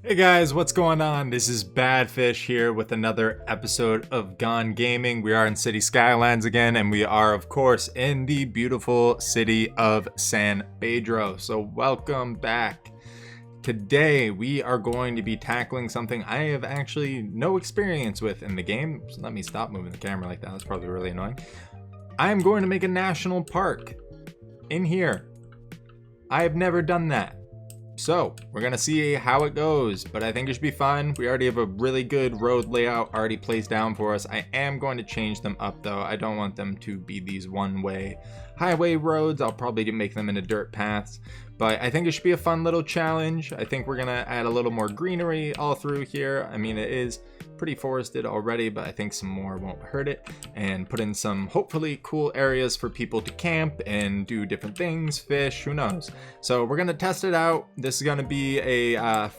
Hey guys, what's going on? This is Badfish here with another episode of Gone Gaming. We are in Cities Skylines again, and we are, of course, in the beautiful city of San Pedro. So welcome back. Today, we are going to be tackling something I have actually no experience with in the game. So let me stop moving the camera like that. That's probably really annoying. I am going to make a national park in here. I have never done that. So, we're gonna see how it goes, but I think it should be fun. We already have a really good road layout already placed down for us. I am going to change them up though. I don't want them to be these one-way highway roads. I'll probably make them into dirt paths, but I think it should be a fun little challenge. I think we're gonna add a little more greenery all through here. I mean, it is pretty forested already, but I think some more won't hurt it, and put in some hopefully cool areas for people to camp and do different things, fish, who knows. So we're gonna test it out. This is gonna be a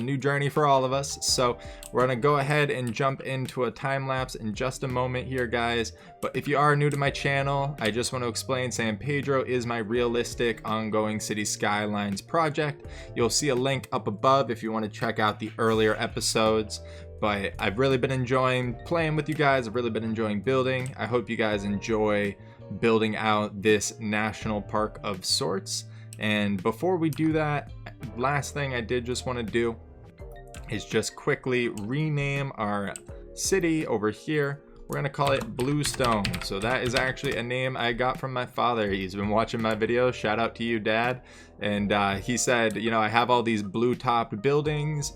new journey for all of us. So we're gonna go ahead and jump into a time lapse in just a moment here, guys. But if you are new to my channel, I just want to explain San Pedro is my realistic ongoing Cities Skylines project. You'll see a link up above if you want to check out the earlier episodes. But I've really been enjoying playing with you guys. I've really been enjoying building. I hope you guys enjoy building out this national park of sorts. And before we do that, last thing I did just want to do is just quickly rename our city over here. We're gonna call it Bluestone. So that is actually a name I got from my father. He's been watching my videos. Shout out to you, Dad. And he said, you know, I have all these blue topped buildings.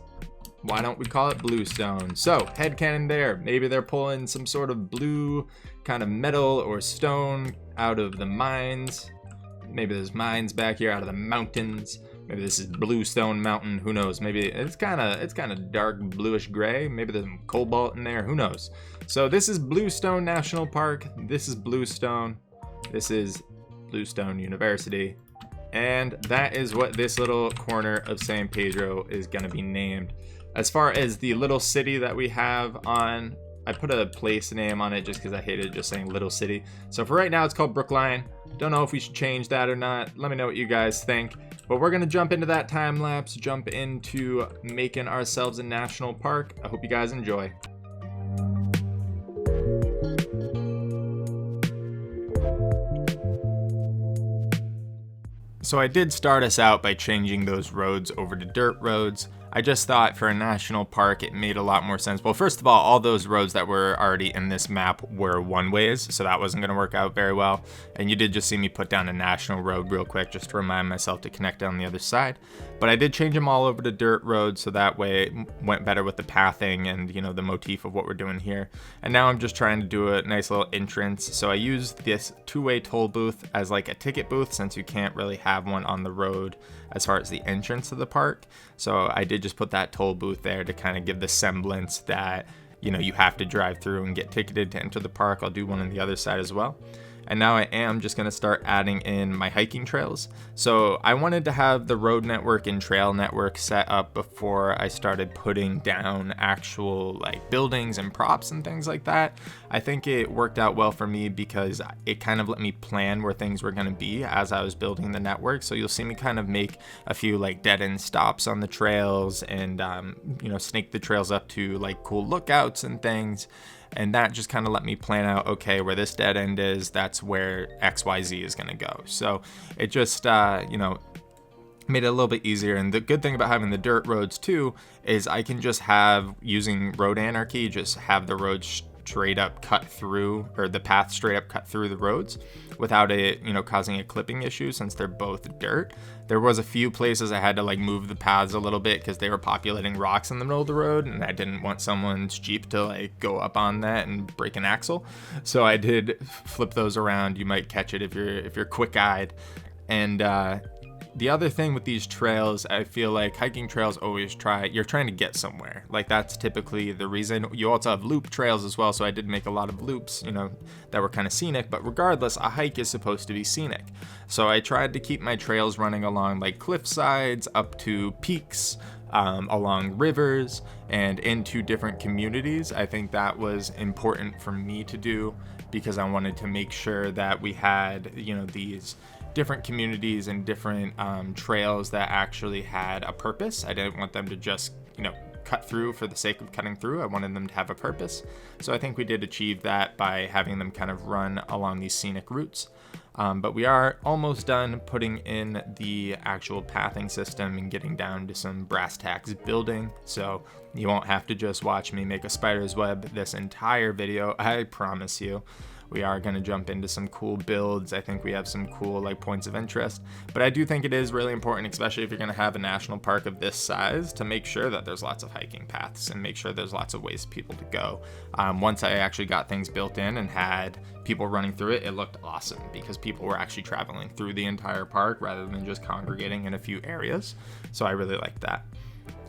Why don't we call it Bluestone? So, headcanon there. Maybe they're pulling some sort of blue kind of metal or stone out of the mines. Maybe there's mines back here out of the mountains. Maybe this is Bluestone Mountain. Who knows? Maybe it's kind of dark bluish gray. Maybe there's some cobalt in there. Who knows? So this is Bluestone National Park. This is Bluestone. This is Bluestone University. And that is what this little corner of San Pedro is going to be named. As far as the little city that we have on, I put a place name on it just because I hated just saying little city. So for right now, it's called Brookline. Don't know if we should change that or not. Let me know what you guys think. But we're going to jump into that time lapse, jump into making ourselves a national park. I hope you guys enjoy. So I did start us out by changing those roads over to dirt roads. I just thought for a national park it made a lot more sense. Well, first of all those roads that were already in this map were one-ways, so that wasn't going to work out very well. And you did just see me put down a national road real quick just to remind myself to connect down the other side. But I did change them all over to dirt roads, so that way it went better with the pathing and, you know, the motif of what we're doing here. And now I'm just trying to do a nice little entrance. So I used this two-way toll booth as like a ticket booth, since you can't really have one on the road as far as the entrance to the park. So I did just put that toll booth there to kind of give the semblance that, you know, you have to drive through and get ticketed to enter the park. I'll do one on the other side as well. And now I am just going to start adding in my hiking trails. So I wanted to have the road network and trail network set up before I started putting down actual like buildings and props and things like that. I think it worked out well for me because it kind of let me plan where things were going to be as I was building the network. So you'll see me kind of make a few like dead end stops on the trails and, you know, snake the trails up to like cool lookouts and things. And that just kind of let me plan out, okay, where this dead end is, that's where XYZ is going to go. So it just, you know, made it a little bit easier. And the good thing about having the dirt roads too is I can just have, using road anarchy, just have the roads straight up cut through, or the path straight up cut through the roads without it, you know, causing a clipping issue, since they're both dirt. There was a few places I had to like move the paths a little bit because they were populating rocks in the middle of the road, and I didn't want someone's Jeep to like go up on that and break an axle. So I did flip those around. You might catch it if you're quick-eyed. And the other thing with these trails, I feel like hiking trails always you're trying to get somewhere. Like that's typically the reason. You also have loop trails as well, so I did make a lot of loops, you know, that were kind of scenic, but regardless, a hike is supposed to be scenic. So I tried to keep my trails running along like cliff sides, up to peaks, along rivers, and into different communities. I think that was important for me to do because I wanted to make sure that we had, you know, these different communities and different trails that actually had a purpose. I didn't want them to just cut through for the sake of cutting through. I wanted them to have a purpose. So I think we did achieve that by having them kind of run along these scenic routes. But we are almost done putting in the actual pathing system and getting down to some brass tacks building. So you won't have to just watch me make a spider's web this entire video. I promise you. We are going to jump into some cool builds. I think we have some cool points of interest, but I do think it is really important, especially if you're going to have a national park of this size, to make sure that there's lots of hiking paths and make sure there's lots of ways for people to go. Once I actually got things built in and had people running through it, it looked awesome because people were actually traveling through the entire park rather than just congregating in a few areas. So I really liked that.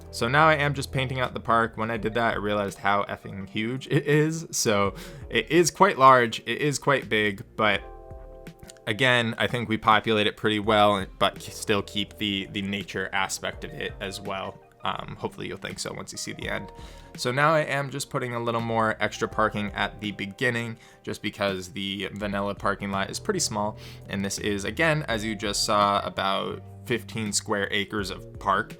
So now I am just painting out the park. When I did that, I realized how effing huge it is. So it is quite large, it is quite big, but again, I think we populate it pretty well, but still keep the nature aspect of it as well. Hopefully you'll think so once you see the end. So now I am just putting a little more extra parking at the beginning, just because the vanilla parking lot is pretty small. And this is, again, as you just saw, about 15 square acres of park.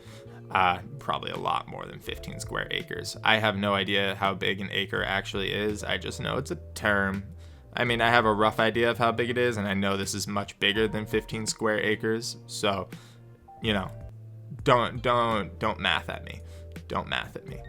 Probably a lot more than 15 square acres. I have no idea how big an acre actually is. I just know it's a term. I mean, I have a rough idea of how big it is, and I know this is much bigger than 15 square acres. So, don't math at me. Don't math at me.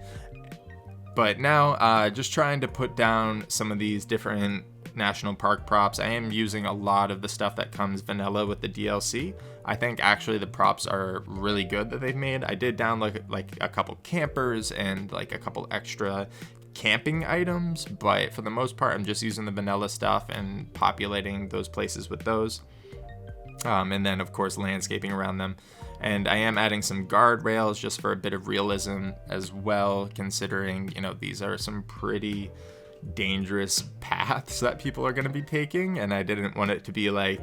But now, just trying to put down some of these different national park props. I am using a lot of the stuff that comes vanilla with the DLC. I think actually the props are really good that they've made. I did download like a couple campers and like a couple extra camping items, but for the most part I'm just using the vanilla stuff and populating those places with those. And then of course landscaping around them. And I am adding some guardrails just for a bit of realism as well, considering, these are some pretty dangerous paths that people are going to be taking, and I didn't want it to be I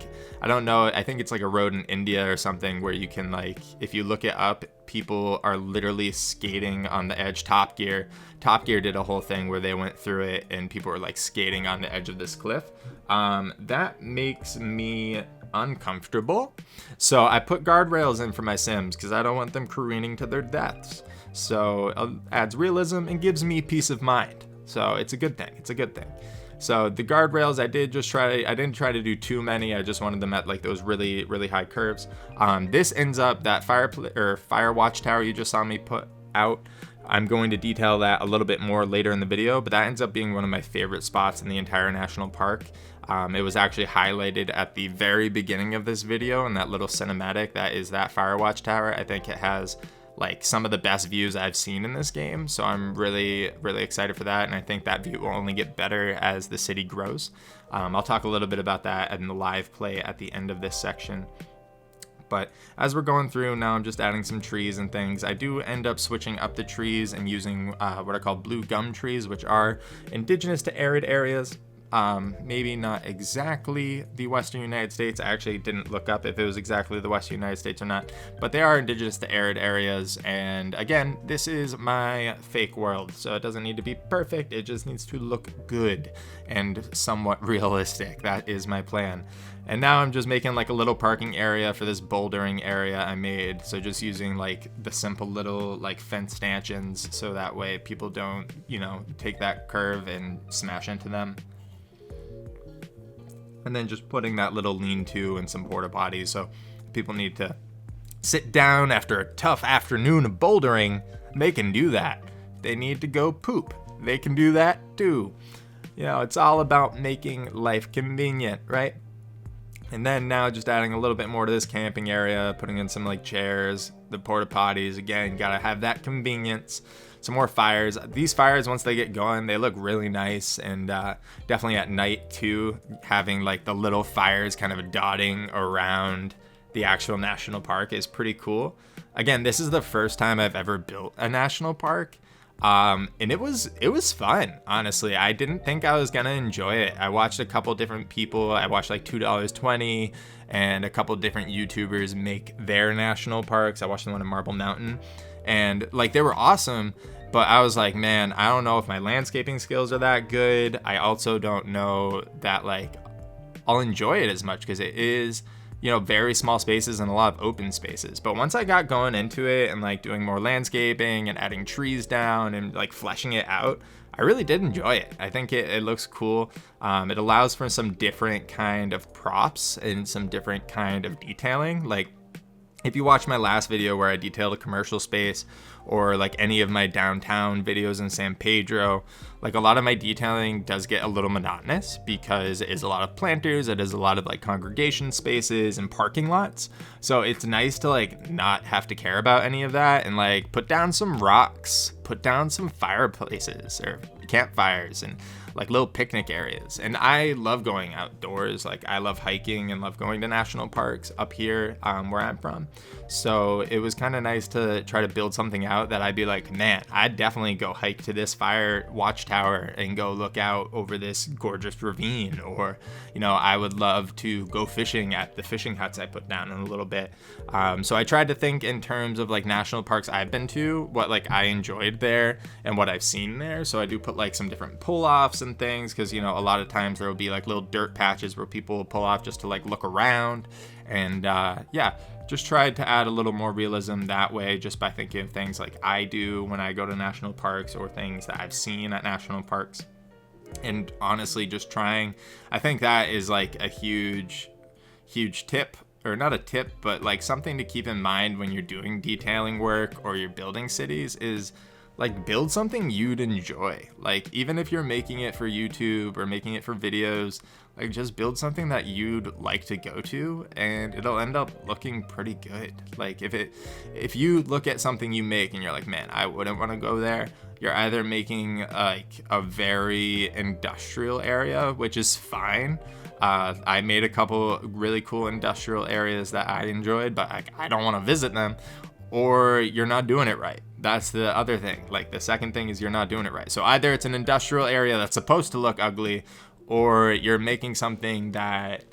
don't know, I think it's like a road in India or something where you can if you look it up, people are literally skating on the edge. Top Gear did a whole thing where they went through it and people were skating on the edge of this cliff. That makes me uncomfortable, so I put guardrails in for my Sims because I don't want them careening to their deaths. So it adds realism and gives me peace of mind. So it's a good thing. So the guardrails, I didn't try to do too many. I just wanted them at those really, really high curves. This ends up that fire watchtower you just saw me put out. I'm going to detail that a little bit more later in the video, but that ends up being one of my favorite spots in the entire national park. It was actually highlighted at the very beginning of this video in that little cinematic that is that fire watchtower. I think it has some of the best views I've seen in this game, so I'm really, really excited for that, and I think that view will only get better as the city grows. I'll talk a little bit about that in the live play at the end of this section. But as we're going through now, I'm just adding some trees and things. I do end up switching up the trees and using what are called blue gum trees, which are indigenous to arid areas. Maybe not exactly the Western United States. I actually didn't look up if it was exactly the Western United States or not, but they are indigenous to arid areas. And again, this is my fake world, so it doesn't need to be perfect. It just needs to look good and somewhat realistic. That is my plan. And now I'm just making a little parking area for this bouldering area I made. So just using the simple little fence stanchions, so that way people don't, take that curve and smash into them. And then just putting that little lean-to and some porta potties, so people need to sit down after a tough afternoon of bouldering, they can do that. If they need to go poop, they can do that too. It's all about making life convenient, right? And then now just adding a little bit more to this camping area, putting in some chairs, the porta potties. Again, gotta have that convenience. Some more fires. These fires, once they get going, they look really nice, and definitely at night too, having the little fires kind of dotting around the actual national park is pretty cool. Again, this is the first time I've ever built a national park, and it was fun. Honestly, I didn't think I was gonna enjoy it. I watched a couple different people. I watched $2.20 and a couple different YouTubers make their national parks. I watched the one in Marble Mountain, and they were awesome. But I was like, man, I don't know if my landscaping skills are that good. I also don't know that I'll enjoy it as much, because it is, very small spaces and a lot of open spaces. But once I got going into it and like doing more landscaping and adding trees down and like fleshing it out, I really did enjoy it. I think it looks cool. It allows for some different kind of props and some different kind of detailing. Like if you watch my last video where I detailed a commercial space, or like any of my downtown videos in San Pedro, like a lot of my detailing does get a little monotonous because it is a lot of planters, it is a lot of like congregation spaces and parking lots. So it's nice to like not have to care about any of that and like put down some rocks, put down some fireplaces or campfires and like little picnic areas. And I love going outdoors. Like I love hiking and love going to national parks up here where I'm from. So it was kind of nice to try to build something out that I'd be like, man, I'd definitely go hike to this fire watchtower and go look out over this gorgeous ravine. Or, I would love to go fishing at the fishing huts I put down in a little bit. So I tried to think in terms of like national parks I've been to, what like I enjoyed there and what I've seen there. So I do put like some different pull-offs and things, because a lot of times there will be like little dirt patches where people will pull off just to like look around. And just tried to add a little more realism that way, just by thinking of things like I do when I go to national parks or things that I've seen at national parks. And honestly, just trying, I think that is like a huge tip, or not a tip, but like something to keep in mind when you're doing detailing work or you're building cities, is like build something you'd enjoy. Like even if you're making it for YouTube or making it for videos, like just build something that you'd like to go to, and it'll end up looking pretty good. Like if you look at something you make and you're like, man, I wouldn't want to go there, you're either making like a very industrial area, which is fine. I made a couple really cool industrial areas that I enjoyed, but I don't want to visit them. Or you're not doing it right. That's the other thing. Like the second thing is you're not doing it right. So either it's an industrial area that's supposed to look ugly, or you're making something that,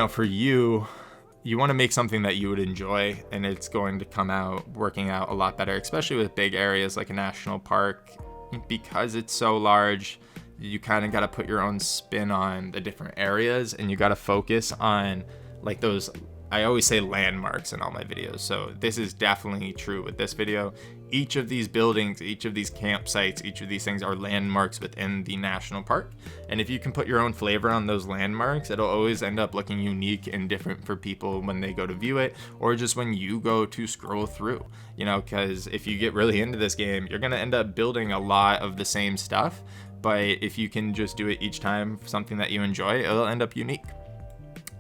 for you want to make something that you would enjoy, and it's going to come out working out a lot better, especially with big areas like a national park. Because it's so large, you kind of got to put your own spin on the different areas, and you got to focus on like those, I always say landmarks in all my videos. So this is definitely true with this video. Each of these buildings, each of these campsites, each of these things are landmarks within the national park. And if you can put your own flavor on those landmarks, it'll always end up looking unique and different for people when they go to view it, or just when you go to scroll through, because if you get really into this game, you're going to end up building a lot of the same stuff. But if you can just do it each time, something that you enjoy, it'll end up unique.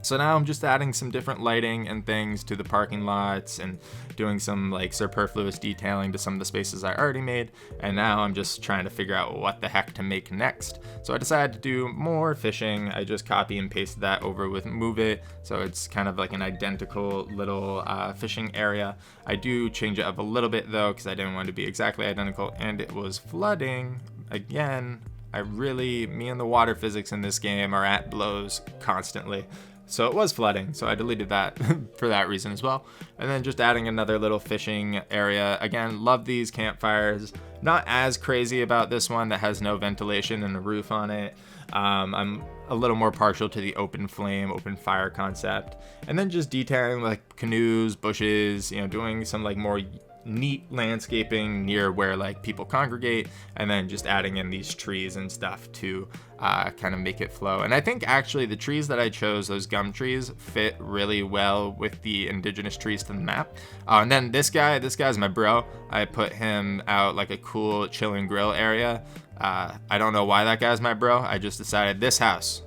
So now I'm just adding some different lighting and things to the parking lots and doing some like superfluous detailing to some of the spaces I already made. And now I'm just trying to figure out what the heck to make next. So I decided to do more fishing. I just copy and pasted that over with Move It. So it's kind of like an identical little fishing area. I do change it up a little bit though, because I didn't want it to be exactly identical, and it was flooding again. Me and the water physics in this game are at blows constantly. So it was flooding, so I deleted that for that reason as well. And then just adding another little fishing area. Again, love these campfires. Not as crazy about this one that has no ventilation and a roof on it. I'm a little more partial to the open flame, open fire concept. And then just detailing like canoes, bushes, doing some like more neat landscaping near where like people congregate, and then just adding in these trees and stuff to kind of make it flow. And I think actually the trees that I chose, those gum trees, fit really well with the indigenous trees to the map. And then this guy's my bro. I put him out like a cool chill and grill area. I don't know why that guy's my bro. I just decided this house,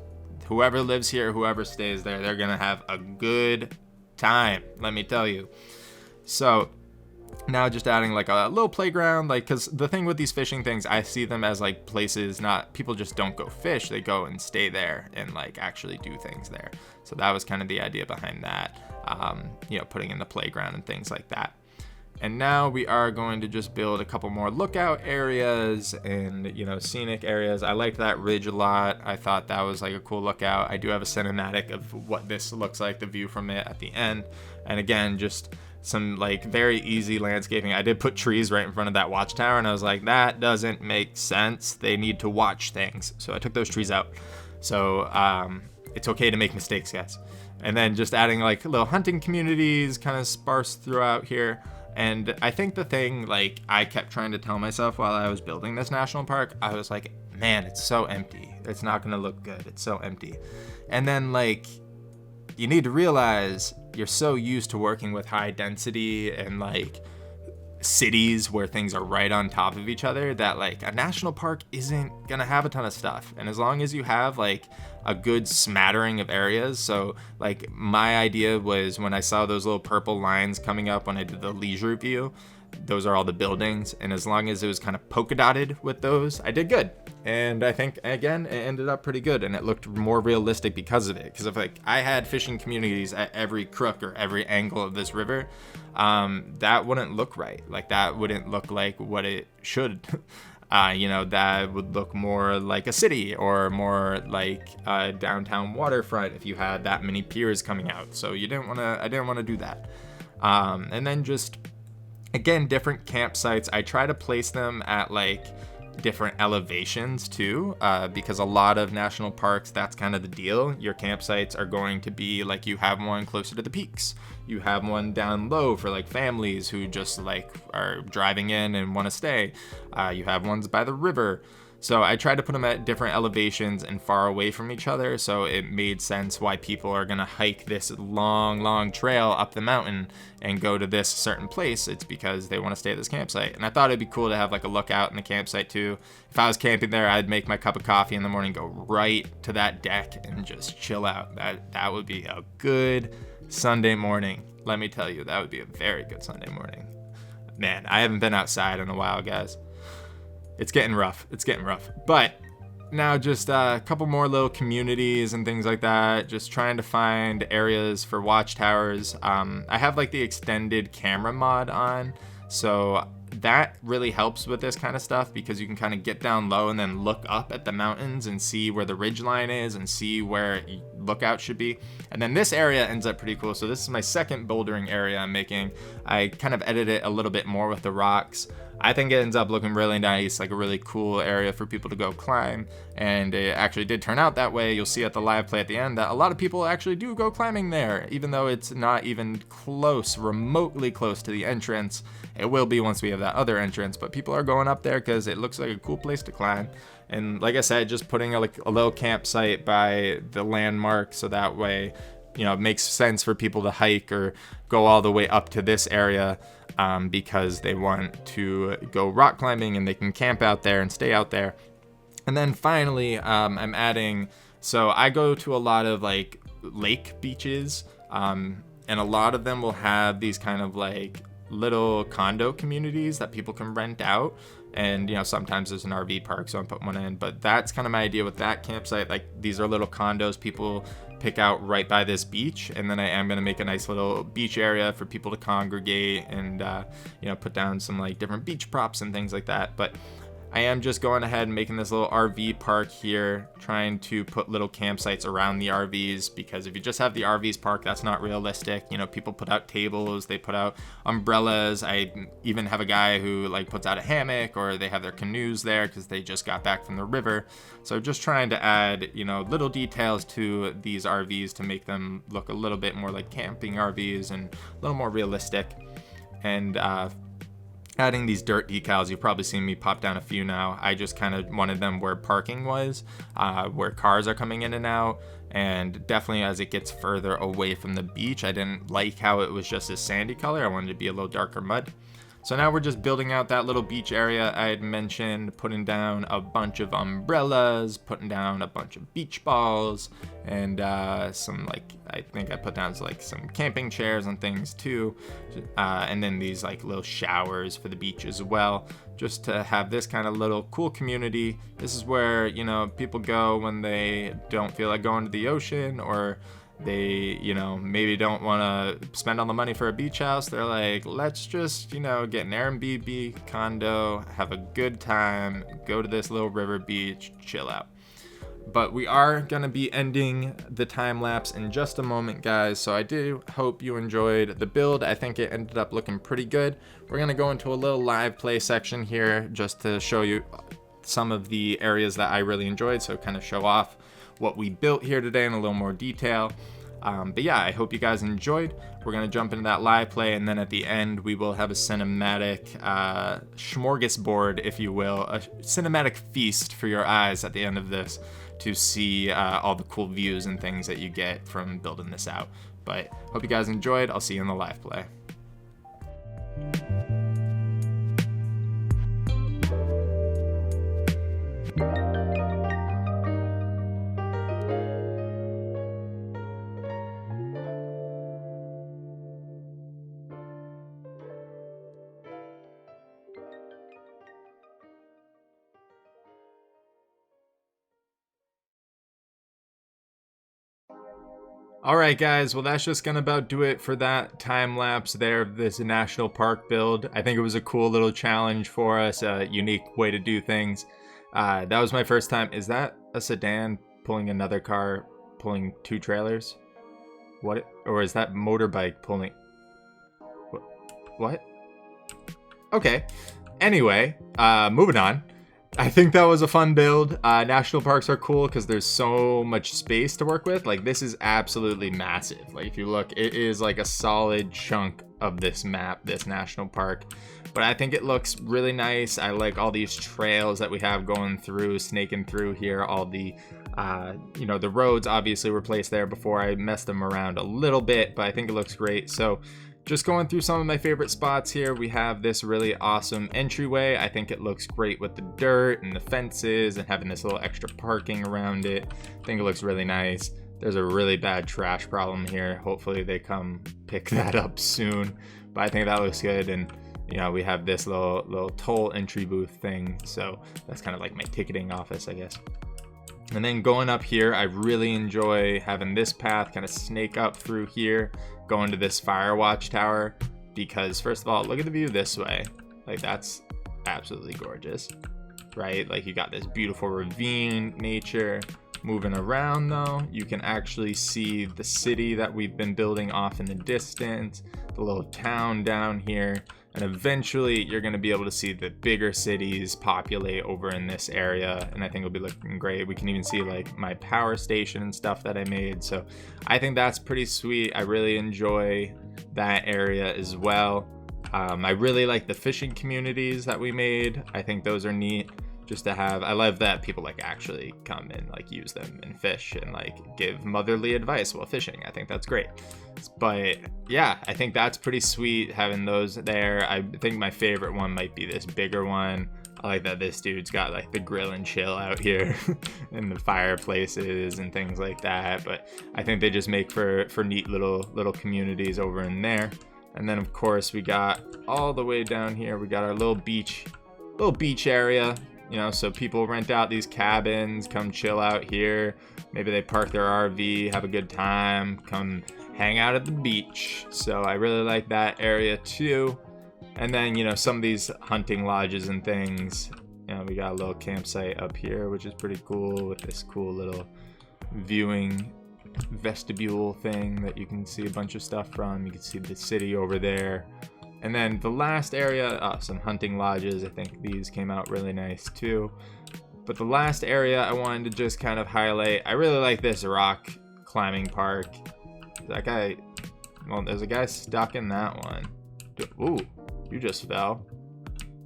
whoever lives here, whoever stays there, they're gonna have a good time, let me tell you. So now just adding like a little playground, like, because the thing with these fishing things, I see them as like places, not people just don't go fish, they go and stay there and like actually do things there. So that was kind of the idea behind that, putting in the playground and things like that. And now we are going to just build a couple more lookout areas and, scenic areas. I liked that ridge a lot. I thought that was like a cool lookout. I do have a cinematic of what this looks like, the view from it at the end. And again, just some like very easy landscaping. I did put trees right in front of that watchtower, and I was like, that doesn't make sense. They need to watch things. So I took those trees out. So it's okay to make mistakes, guys. And then just adding like little hunting communities kind of sparse throughout here. And I think the thing like I kept trying to tell myself while I was building this national park, I was like, man, it's so empty. It's not going to look good. It's so empty. And then like, you need to realize you're so used to working with high density and like cities where things are right on top of each other that like a national park isn't gonna have a ton of stuff. And as long as you have like a good smattering of areas, so like my idea was when I saw those little purple lines coming up when I did the leisure view, those are all the buildings, and as long as it was kind of polka dotted with those, I did good. And I think again it ended up pretty good, and it looked more realistic because of it. Because if like I had fishing communities at every crook or every angle of this river, that wouldn't look right. Like that wouldn't look like what it should. That would look more like a city or more like a downtown waterfront if you had that many piers coming out. So I didn't want to do that. And then just again, different campsites. I try to place them at like different elevations too, because a lot of national parks, that's kind of the deal. Your campsites are going to be like, you have one closer to the peaks, you have one down low for like families who just like are driving in and want to stay, you have ones by the river. So I tried to put them at different elevations and far away from each other, so it made sense why people are gonna hike this long trail up the mountain and go to this certain place. It's because they want to stay at this campsite. And I thought it'd be cool to have like a lookout in the campsite too. If I was camping there, I'd make my cup of coffee in the morning, go right to that deck and just chill out. That would be a good Sunday morning. Let me tell you, that would be a very good Sunday morning. Man, I haven't been outside in a while, guys. It's getting rough. But now just a couple more little communities and things like that. Just trying to find areas for watchtowers. I have like the extended camera mod on, so that really helps with this kind of stuff because you can kind of get down low and then look up at the mountains and see where the ridge line is and see where lookout should be. And then this area ends up pretty cool. So this is my second bouldering area I'm making. I kind of edit it a little bit more with the rocks. I think it ends up looking really nice, like a really cool area for people to go climb. And it actually did turn out that way. You'll see at the live play at the end that a lot of people actually do go climbing there, even though it's not even close, remotely close to the entrance. It will be once we have that other entrance, but people are going up there because it looks like a cool place to climb. And like I said, just putting a little campsite by the landmark, so that way, it makes sense for people to hike or go all the way up to this area, because they want to go rock climbing and they can camp out there and stay out there. And then finally, I'm adding, so I go to a lot of like lake beaches, and a lot of them will have these kind of like little condo communities that people can rent out. And sometimes there's an RV park, so I'm putting one in, but that's kind of my idea with that campsite. Like, these are little condos people pick out right by this beach, and then I am going to make a nice little beach area for people to congregate and put down some like different beach props and things like that. But I am just going ahead and making this little RV park here, trying to put little campsites around the RVs, because if you just have the RVs parked, that's not realistic. People put out tables, they put out umbrellas. I even have a guy who like puts out a hammock, or they have their canoes there because they just got back from the river. So just trying to add, little details to these RVs to make them look a little bit more like camping RVs and a little more realistic. And adding these dirt decals, you've probably seen me pop down a few now. I just kind of wanted them where parking was, where cars are coming in and out, and definitely as it gets further away from the beach, I didn't like how it was just a sandy color. I wanted it to be a little darker mud. So now we're just building out that little beach area I had mentioned, putting down a bunch of umbrellas, putting down a bunch of beach balls, and some I think I put down some camping chairs and things too, and then these like little showers for the beach as well, just to have this kind of little cool community. This is where people go when they don't feel like going to the ocean, or they maybe don't want to spend all the money for a beach house. They're like, let's just get an Airbnb condo, have a good time, go to this little river beach, chill out. But we are going to be ending the time lapse in just a moment, guys, so I do hope you enjoyed the build. I think it ended up looking pretty good. We're going to go into a little live play section here just to show you some of the areas that I really enjoyed, so kind of show off what we built here today in a little more detail. But yeah, I hope you guys enjoyed. We're going to jump into that live play, and then at the end, we will have a cinematic smorgasbord, if you will, a cinematic feast for your eyes at the end of this to see all the cool views and things that you get from building this out. But hope you guys enjoyed. I'll see you in the live play. Alright guys, well that's just gonna about do it for that time lapse there of this national park build. I think it was a cool little challenge for us, a unique way to do things. That was my first time. Is that a sedan pulling another car, pulling two trailers? What? Or is that motorbike pulling... What? Okay. Anyway, moving on. I think that was a fun build. National parks are cool because there's so much space to work with. Like, this is absolutely massive. Like, if you look, it is like a solid chunk of this map, this national park. But I think it looks really nice. I like all these trails that we have going through, snaking through here. All the, you know, the roads obviously were placed there before. I messed them around a little bit, but I think it looks great. So just going through some of my favorite spots here, we have this really awesome entryway. I think it looks great with the dirt and the fences and having this little extra parking around it. I think it looks really nice. There's a really bad trash problem here. Hopefully they come pick that up soon, but I think that looks good. And you know, we have this little toll entry booth thing, so that's kind of like my ticketing office, I guess. And then going up here, I really enjoy having this path kind of snake up through here, going to this fire watch tower, because first of all, look at the view this way. Like, that's absolutely gorgeous, right? Like, you got this beautiful ravine nature. Moving around though, you can actually see the city that we've been building off in the distance, the little town down here, and eventually you're going to be able to see the bigger cities populate over in this area, and I think it'll be looking great. We can even see like my power station and stuff that I made, so I think that's pretty sweet. I really enjoy that area as well. I really like the fishing communities that we made. I think those are neat just to have. I love that people like actually come and like use them and fish and like give motherly advice while fishing. I think that's great. But yeah, I think that's pretty sweet having those there. I think my favorite one might be this bigger one. I like that this dude's got like the grill and chill out here and the fireplaces and things like that. But I think they just make for neat little communities over in there. And then of course we got all the way down here, we got our little beach area. You know, so people rent out these cabins, come chill out here. Maybe they park their RV, have a good time, come hang out at the beach. So I really like that area too. And then, you know, some of these hunting lodges and things. You know, we got a little campsite up here, which is pretty cool, with this cool little viewing vestibule thing that you can see a bunch of stuff from. You can see the city over there. And then the last area, some hunting lodges. I think these came out really nice too. But the last area I wanted to just kind of highlight, I really like this rock climbing park. That guy, well, there's a guy stuck in that one. Ooh, you just fell.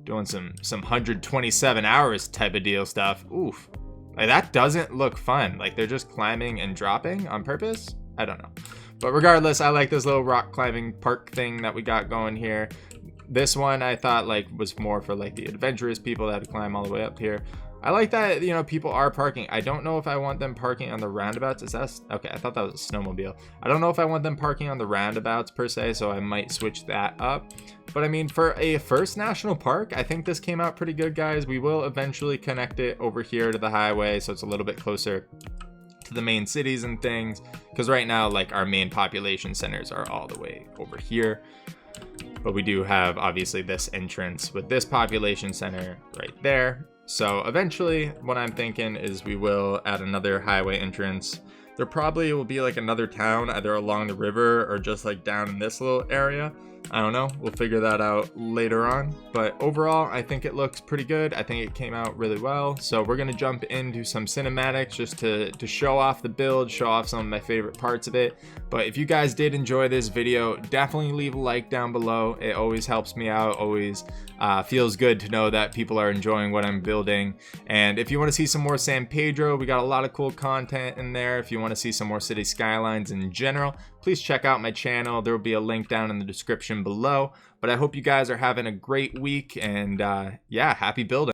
Doing some 127 hours type of deal stuff. Oof. Like, that doesn't look fun. Like, they're just climbing and dropping on purpose? I don't know. But regardless, I like this little rock climbing park thing that we got going here. This one I thought like was more for like the adventurous people that had to climb all the way up here. I like that, you know, people are parking. I don't know if I want them parking on the roundabouts. Is that okay? I thought that was a snowmobile. I don't know if I want them parking on the roundabouts per se, so I might switch that up. But I mean, for a first national park, I think this came out pretty good, guys. We will eventually connect it over here to the highway, so it's a little bit closer to the main cities and things, because right now like our main population centers are all the way over here, but we do have obviously this entrance with this population center right there. So eventually what I'm thinking is we will add another highway entrance. There probably will be like another town either along the river or just like down in this little area. I don't know, we'll figure that out later on. But overall, I think it looks pretty good. I think it came out really well. So we're gonna jump into some cinematics just to show off the build, show off some of my favorite parts of it. But if you guys did enjoy this video, definitely leave a like down below. It always helps me out, always feels good to know that people are enjoying what I'm building. And if you want to see some more San Pedro, we got a lot of cool content in there. If you want to see some more Cities Skylines in general, please check out my channel. There will be a link down in the description below. But I hope you guys are having a great week, and yeah, happy building.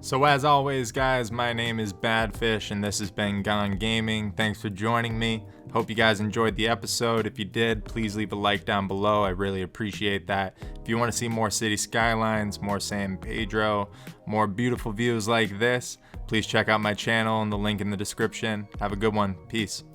So as always, guys, my name is Badfish and this has been Gone Gaming. Thanks for joining me. Hope you guys enjoyed the episode. If you did, please leave a like down below. I really appreciate that. If you want to see more City Skylines, more San Pedro, more beautiful views like this, please check out my channel and the link in the description. Have a good one. Peace.